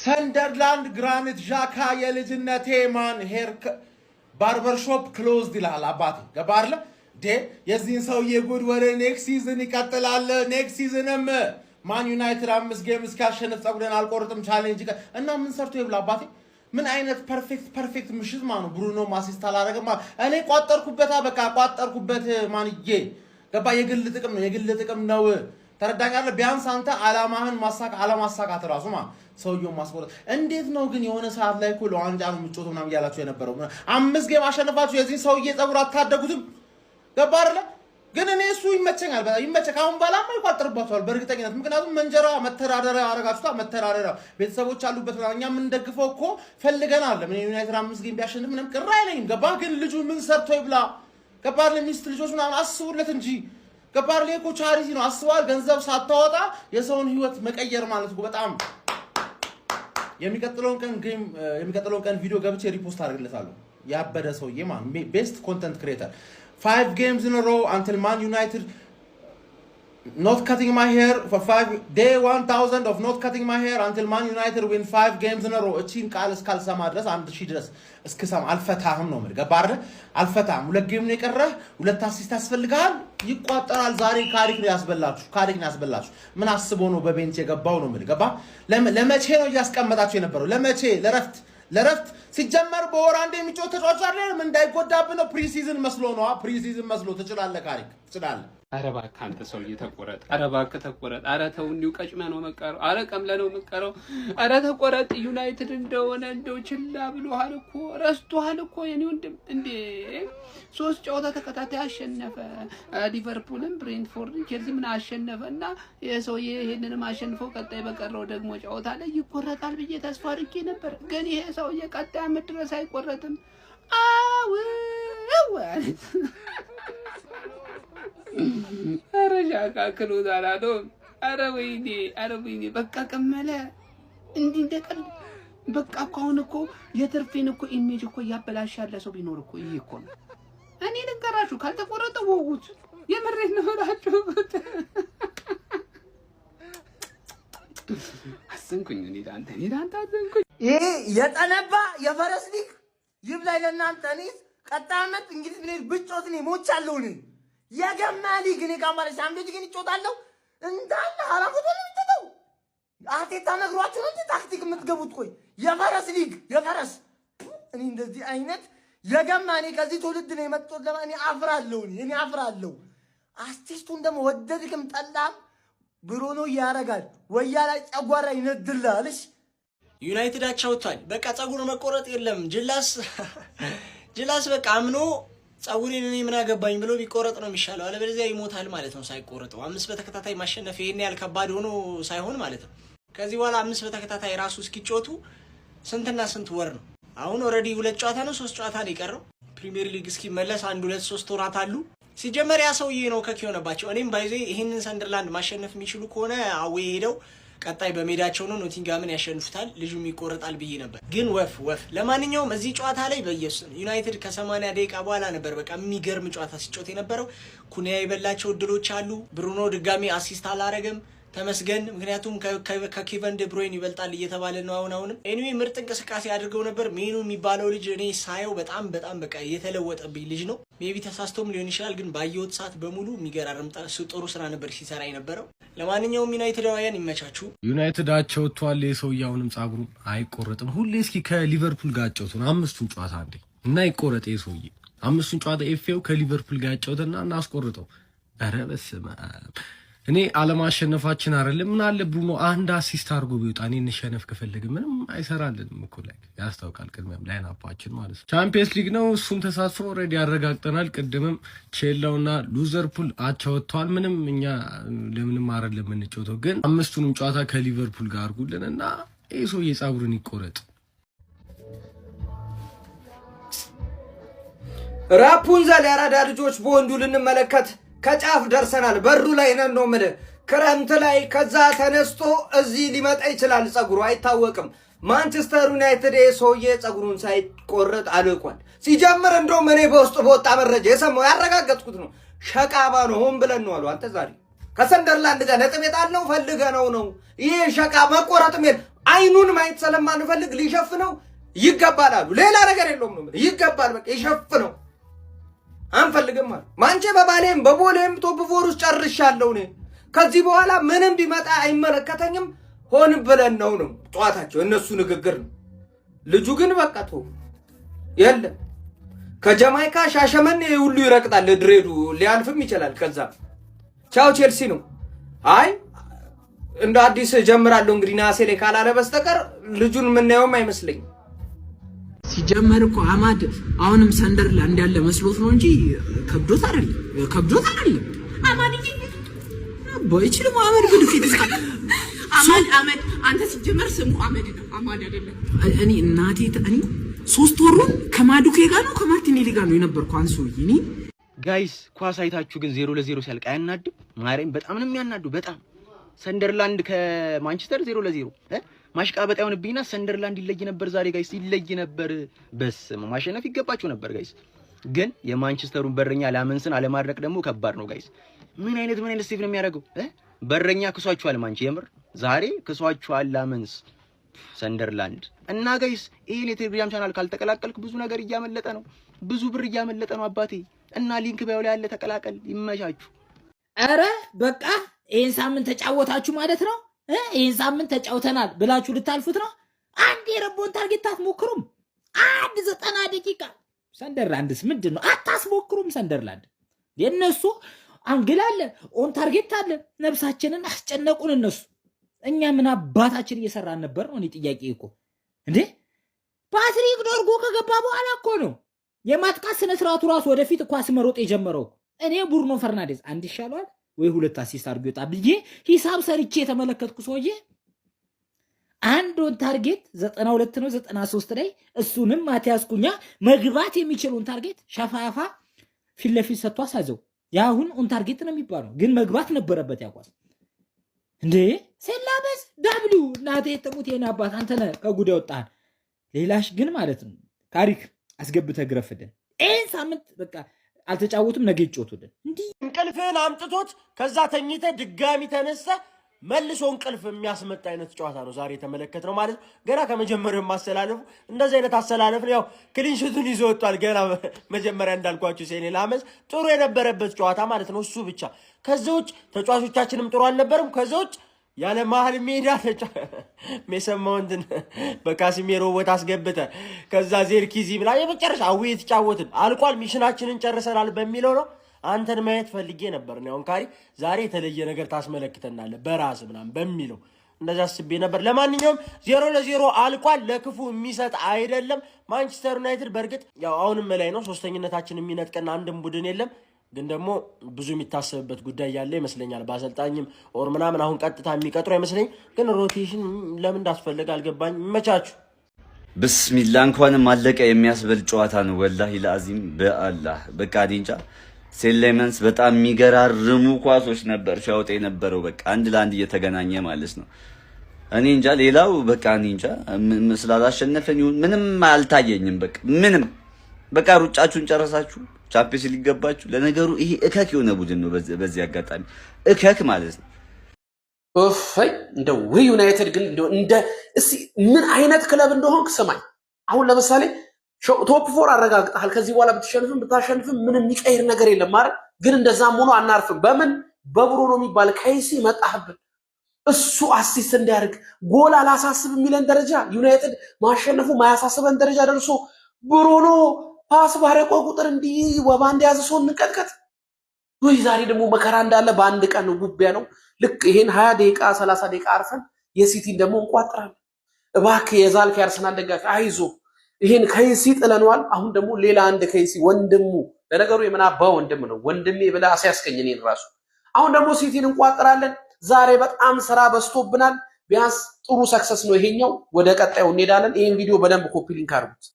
ሰንደርላንድ ግራኒት ዣካ የልጅነቴ ማን ሄር ባርበር ሾፕ ክሎዝድ ይላል አባቴ ገባርለ ደ የዚህን ሰውዬ ጉድ ወደ ኔክስት ሲዝን ይቀጥላል ኔክስት ሲዝንም ማን ዩናይትድ 5 ጌም እስካሸነፍ ጸጉረን አልቆርጥም ቻሌንጅ እና ምን ሰርቶ ይብላ አባቴ ምን አይነት ፐርፌክት ምሽት ማኑ ብሩኖ ማሲስት አላረገማ እኔ ቋጠርኩበታ በቃ ቋጠርኩበት ማንዬ ገባ የግል ጥቅም ነው ተረዳኛለ ቢያንስ አንተ አላማህን አላማሳካት ራሱ ማ ሰውየው ማስቆረጥ እንዴት ነው ግን የሆነ ሰዓት ላይ እኮ ለዋንጫ ነው ምጮት ምናምን ያላችሁ የነበረው 5 ጌም አሸነፋችሁ የዚህ ሰውዬ ጸጉር አታደጉትም ገባ አይደለ ግን እኔ እሱ ይመቸኛል በጣም ይመቸካውን ባላማ ይቋጥርባቸዋል በእርግጠኝነት ምክንያቱም መንጀራ መተዳደሪያ አረጋችሁታ መተዳደሪያ ቤተሰቦች አሉበት እኛ ምን ደግፈው እኮ ፈልገናል ምን ዩናይትድ 5 ጌም ቢያሸንፍ ምንም ቅር አይለኝም ገባ ግን ልጁ ምን ሰርቶ ይብላ ገባ ለሚስት ልጆች ምናምን አስቡለት እንጂ ገባር ላይ እኮ ቻሪቲ ነው አስዋል ገንዘብ ሳታወጣ የሰውን ህይወት መቀየር ማለት እኮ በጣም የሚቀጥለውን ቀን ቪዲዮ ገብቼ ሪፖስት አድርግለታለሁ ያበደ ሰውዬ ማን ቤስት ኮንተንት ክሬተር 5 games in a row until Man United not cutting my hair for 5 day 1000 of not cutting my hair until Man United win 5 games in a row እቺን ቃል እስካልሰማ ድረስ 1000 ድረስ እስከሰማ አልፈታህም ነው ማለት ገባረ አልፈታህም ሁለት ጌም ነው የቀረህ ሁለት አሲስት ያስፈልጋል ይቋጠራል ዛሬ ካሪክ ነው ያስበላችሁ ምን አስቦ ነው በቤንች የገባው ነው ማለት ገባ ለመቼ ነው ያስቀመጣችሁ የነበረው ለመቼ ለረፍት ሲጀመር በወር አንዴ የሚጮህ ተጫዋች አይደለም እንዳይጎዳብህ ነው ፕሪሲዝን መስሎ ትችላለህ ካሪክ ትችላለህ አረ እባክህ አንተ ሰውዬ ተቆረጥ አረ እባክህ ተቆረጥ አረ ተው እንዲው ቀጭመ ነው መቀረው አረ ቀምለ ነው መቀረው አረ ተቆረጥ ዩናይትድ እንደሆነ እንደው ችላ ብሎሃል እኮ ረስቶሃል እኮ የኔ ወንድም እንዴ 3 ጨዋታ ተከታታይ አሸነፈ ሊቨርፑልን ብሬንትፎርድ ቼልሲ ምን አሸነፈና የሰውዬ ይሄንንም አሸንፈው ቀጣይ በቀረው ደግሞ ጨዋታ ላይ ይቆረጣል ብዬ ተስፋ አድርጌ ነበር ግን ይሄ ሰውዬ ቀጣይ አመት ድረስ አይቆረጥም አው አረ ጃካ ክሎዝ አላዶ አረ ወይኔ በቃ ቀመለ እንዲህ እንደቀል በቃ አሁን እኮ የትርፌን እኮ ኢሜጅ እኮ ያበላሻለ ሰው ቢኖር እኮ ይሄ እኮ ነው እኔ ልንገራችሁ ካልተቆረጠ ወውት የምሬት ነው እላችሁ አስንኩኝ እኔ ዳንተ አስንኩኝ ይሄ የጠነባ የፈረስ ሊግ ይብላይ ለእናንተ እኔ ቀጣይ አመት እንግሊዝ ፕሪሚየር ብጮት ነው ሞቻለሁ እኔ የገማሊ ግን ካማለ ሳምቤት ግን ይጮታለሁ እንዳለ አራፉት ነው የምትተው አቴታ ነግሯችሁ ነው እንጂ ታክቲክ የምትገቡት ቆይ የፈረስ ሊግ የፈረስ እኔ እንደዚህ አይነት የገማኒ ከዚህ ትውልድ ነው የመጣው ለማን እኔ አፍራለሁ አስቲስቱን ደግሞ ወደድክም ጠላም ብሩኖ ያረጋል ወያ ላይ ጨጓራ ይነድላልሽ ዩናይትድ አቻውቷል በቃ ጸጉር መቆረጥ የለም ጅላስ በቃ አምኖ ጸጉሬን እኔ ምን አገባኝ ብሎ ቢቆረጥ ነው የሚሻለው አለበለዚያ ይሞታል ማለት ነው ሳይቆረጠው 5 በተከታታይ ማሸነፍ ይሄን ያህል ከባድ ሆኖ ሳይሆን ማለት ነው ከዚህ በኋላ 5 በተከታታይ ራሱ እስኪጮቱ ስንት ወር ነው አሁን ኦሬዲ 2 ጨዋታ ነው 3 ጨዋታ ነው የቀረው ፕሪሚየር ሊግ እስኪመለስ 1 2 3 ወራት አሉ ሲጀመር ያ ሰውዬ ነው ከኪዮነባቸው እኔም ባይዘ ይሄንን ሰንደርላንድ ማሸነፍ የሚችሉ ከሆነ አዌ ሄደው ቀጣይ በሜዳቸው ነው ኖቲንጋምን ያሸንፉታል ልጁም ይቆረጣል ብዬ ነበር ግን ወፍ ለማንኛውም እዚህ ጨዋታ ላይ በየሱስ ዩናይትድ ከ80 ደቂቃ በኋላ ነበር በቃ የሚገርም ጨዋታ ሲጮት የነበረው ኩኒያ ይበላቸው ድሎች አሉ ብሩኖ ድጋሚ አሲስት አላረገም ተመስገን ምክንያቱም ከኬቨን ደ ብሩይን ይበልጣል እየተባለ ነው አሁንም ኤኒዌይ ምርጥ እንቅስቃሴ አድርገው ነበር ሜኑ የሚባለው ልጅ እኔ ሳየው በጣም በቃ የተለወጠብኝ ልጅ ነው ሜቢ ተሳስቶም ሊሆን ይችላል ግን ባየሁት ሰዓት በሙሉ የሚገራርም ጥሩ ስራ ነበር ሲሰራ የነበረው ለማንኛውም ዩናይትዳውያን ይመቻችሁ ዩናይትድ አቻውቷል የሰውያውንም ጻጉሩ አይቆረጥም ሁሌ እስኪ ከሊቨርፑል ጋር አጫውቱን 5ቱን ጨዋታ አንዴ እና ይቆረጥ የሰውዬ 5ቱን ጨዋታ ኤፍኤው ከሊቨርፑል ጋር አጫውተና እናስቆርጠው ኧረ በስመ አብ እኔ አለማሸነፋችን አይደለም ምን አለ ብሩኖ አንድ አሲስት አድርጎ ቢወጣ እኔ እንሸነፍ ከፈለገ ምንም አይሰራልንም እኮ ላይ ያስታውቃል ቅድመም ላይናፓችን ማለት ነው ቻምፒየንስ ሊግ ነው እሱም ተሳትፎ ኦሬዲ ያረጋግጠናል ቅድምም ቼላውና ሉዘርፑል አቻውቷል ምንም እኛ ለምንም አይደለም እንጫወተው ግን 5ቱንም ጨዋታ ከሊቨርፑል ጋር አድርጉልንና ኤሶ የጻጉሩን ይቆረጥ ራፑንዛል ያራዳ ልጆች በወንዱ ልንመለከት ከጫፍ ደርሰናል በሩ ላይ ነን ነው ማለት ክረምት ላይ ከዛ ተነስቶ እዚህ ሊመጣ ይችላል ጸጉሩ አይታወቅም ማንቸስተር ዩናይትድ ሰውዬ ጸጉሩን ሳይቆረጥ አልቋል ሲጀምር እንደውም እኔ በውስጥ በወጣ መረጃ የሰማው ያረጋገጥኩት ነው ሸቃባ ነው ሆን ብለን ነው አሉ አንተ ዛሬ ከሰንደርላንድ ጋር ነጥብ የጣልነው ፈልገነው ነው ይሄ ሸቃ መቆረጥም አይኑን ማየት ስለማንፈልግ ሊሸፍነው ይገባል አሉ። ሌላ ነገር የለውም ነው ይገባል፣ በቃ ይሸፍነው አንፈልግም ማለት። ማንቼ በባሌም በቦሌም ቶፕ ፎር ውስጥ ጨርሻለሁ እኔ። ከዚህ በኋላ ምንም ቢመጣ አይመለከተኝም። ሆን ብለን ነው ጨዋታቸው፣ እነሱ ንግግር ነው። ልጁ ግን በቃ ተው የለም። ከጀማይካ ሻሸመኔ ሁሉ ይረቅጣል። ድሬዱ ሊያልፍም ይችላል። ከዛ ቻው ቼልሲ ነው። አይ እንደ አዲስ ጀምራለሁ እንግዲህ ናሴ ላይ ካላለ በስተቀር ልጁን የምናየውም አይመስለኝም። ሲጀመር እኮ አማድ አሁንም ሰንደርላንድ ያለ መስሎት ነው እንጂ ከብዶት አይደለም። አማድ ባይችልም አማድ ግን ፊት እስካ አማድ አንተ ሲጀመር ስሙ አማድ ነው፣ አማድ አይደለም። እኔ እናቴ እኔ 3 ወሩን ከማዱኬ ጋር ነው ከማርቲኔሊ ጋር ነው የነበርኩ። አንሶይ እኔ ጋይስ ኳስ አይታችሁ ግን 0-0 ሲያልቅ አያናድም? ማርያም በጣም ነው የሚያናዱ። በጣም ሰንደርላንድ ከማንቸስተር 0-0 ማሽቃበጥ አይሆንብኝና ሰንደርላንድ ይለይ ነበር ዛሬ ጋይስ፣ ይለይ ነበር። በስመ ማሸነፍ ይገባቸው ነበር ጋይስ። ግን የማንቸስተሩን በረኛ ላመንስን አለማድረቅ ደግሞ ከባድ ነው ጋይስ። ምን አይነት ሴቭ ነው የሚያደርገው? በረኛ ክሷቸዋል ማንቸ የምር ዛሬ ክሷቸዋል ላመንስ ሰንደርላንድ። እና ጋይስ ይሄን የቴሌግራም ቻናል ካልተቀላቀልክ ብዙ ነገር እያመለጠ ነው፣ ብዙ ብር እያመለጠ ነው አባቴ። እና ሊንክ ባዮ ላይ ያለ ተቀላቀል። ይመቻችሁ። አረ በቃ ይሄን ሳምንት ተጫወታችሁ ማለት ነው። ይሄን ሳምንት ተጫውተናል ብላችሁ ልታልፉት ነው። አንድ የረቦን ታርጌት አትሞክሩም? አንድ 90 ደቂቃ ሰንደርላንድስ ምንድነው? አታስሞክሩም? ሰንደርላንድ የነሱ አንግል አለ፣ ኦን ታርጌት አለ። ነፍሳችንን አስጨነቁን እነሱ። እኛ ምን አባታችን እየሰራን ነበር ነው? እኔ ጥያቄ እኮ እንዴ ፓትሪክ ዶርጎ ከገባ በኋላ እኮ ነው የማጥቃት ስነ ስርዓቱ ራሱ ወደፊት ኳስ መሮጥ የጀመረው። እኔ ቡርኖ ፈርናንዴዝ አንድ ይሻለዋል ወይ 2 አሲስት አድርጎ ይወጣ ብዬ ሂሳብ ሰርቼ የተመለከትኩ ሰውዬ አንድ ኦን ታርጌት 92 ነው 93 ላይ እሱንም ማቲያስ ኩኛ መግባት የሚችሉን ታርጌት ሸፋፋ ፊት ለፊት ሰጥቶ አሳዘው። ያሁን ኦን ታርጌት ነው የሚባለው፣ ግን መግባት ነበረበት ያቋስ እንዴ ሰላበስ ዳብሊው እናቴ ተሙት የኔ አባት አንተ ነህ ከጉድ ያወጣን። ሌላሽ ግን ማለት ነው ታሪክ አስገብተህ ግረፍደን ይሄን ሳምንት በቃ አልተጫወቱም። ነገ ይጫወቱልን እንዴ እንቅልፍህን አምጥቶት ከዛ ተኝተህ ድጋሚ ተነስተህ መልሶ እንቅልፍ የሚያስመጣ አይነት ጨዋታ ነው ዛሬ የተመለከትነው ማለት ነው። ገና ከመጀመሪያው ማስተላለፉ እንደዚህ አይነት አስተላለፍ ነው። ያው ክሊንሽቱን ይዞ ወጥቷል። ገና መጀመሪያ እንዳልኳችሁ ሴኔ ላመስ ጥሩ የነበረበት ጨዋታ ማለት ነው እሱ ብቻ። ከዛ ውጭ ተጫዋቾቻችንም ጥሩ አልነበረም። ከዛ ውጭ ያለ መሀል ሜዳ ሜሰማውንትን በካሲሜሮ ቦታ አስገብተ ከዛ ዜርኪዚ ብላ የመጨረሻ አዊ የተጫወትን አልቋል፣ ሚሽናችንን ጨርሰናል በሚለው ነው። አንተን ማየት ፈልጌ ነበር ነው ካሪ ዛሬ የተለየ ነገር ታስመለክተናለህ በራስ ምናምን በሚለው እንደዛ አስቤ ነበር። ለማንኛውም 0-0 አልቋል። ለክፉ የሚሰጥ አይደለም። ማንቸስተር ዩናይትድ በእርግጥ ያው አሁንም ላይ ነው፣ ሶስተኝነታችን የሚነጥቀን አንድም ቡድን የለም። ግን ደግሞ ብዙ የሚታሰብበት ጉዳይ ያለ ይመስለኛል። በአሰልጣኝም ኦር ምናምን አሁን ቀጥታ የሚቀጥሩ አይመስለኝ። ግን ሮቴሽን ለምን እንዳስፈልግ አልገባኝ። ይመቻችሁ። ብስሚላ እንኳንም አለቀ የሚያስበል ጨዋታ ነው ወላሂ ለአዚም በአላህ በቃ ዲንጫ ሴሌመንስ በጣም የሚገራርሙ ኳሶች ነበር ሲያወጣ የነበረው። በቃ አንድ ለአንድ እየተገናኘ ማለት ነው። እኔ እንጃ ሌላው በቃ እኔ እንጃ ስላላሸነፈን ይሁን ምንም አልታየኝም። በቃ ምንም በቃ ሩጫችሁን ጨረሳችሁ፣ ቻምፒየንስ ሊግ ገባችሁ። ለነገሩ ይሄ እከክ የሆነ ቡድን ነው። በዚህ አጋጣሚ እከክ ማለት ነው። ኦፋይ እንደው ዩናይትድ ግን እንደ እስቲ ምን አይነት ክለብ እንደሆንክ ስማኝ። አሁን ለምሳሌ ቶፕ 4 አረጋግጠሃል። ከዚህ በኋላ ብትሸንፍም ብታሸንፍም ምንም የሚቀይር ነገር የለም ማለት ግን እንደዛም ሆኖ አናርፍም። በምን በብሩኖ የሚባል ከይሲ መጣህብን። እሱ አሲስት እንዲያርግ ጎል አላሳስብ የሚለን ደረጃ ዩናይትድ ማሸነፉ ማያሳስበን ደረጃ ደርሶ ብሩኖ ፓስ ባረቆ ቁጥር እንዲህ ወባንድ ያዘ ሰው እንቀጥቀጥ ወይ። ዛሬ ደግሞ መከራ እንዳለ በአንድ ቀን ጉቢያ ነው። ልክ ይሄን 20 ደቂቃ 30 ደቂቃ አርፈን የሲቲን ደግሞ እንቋጥራለን። እባክህ የዛልክ ያርሰናል ደጋፊ አይዞ ይሄን ከይሲ ጥለናል። አሁን ደግሞ ሌላ አንድ ከይሲ ወንድሙ ለነገሩ የምናባው ወንድም ነው ወንድሜ ብላ አስያስከኝ እኔን ራሱ። አሁን ደግሞ ሲቲን እንቋጥራለን። ዛሬ በጣም ስራ በዝቶብናል። ቢያንስ ጥሩ ሰክሰስ ነው ይሄኛው። ወደ ቀጣዩ እንሄዳለን። ይሄን ቪዲዮ በደንብ ኮፒ ሊንክ አድርጉት።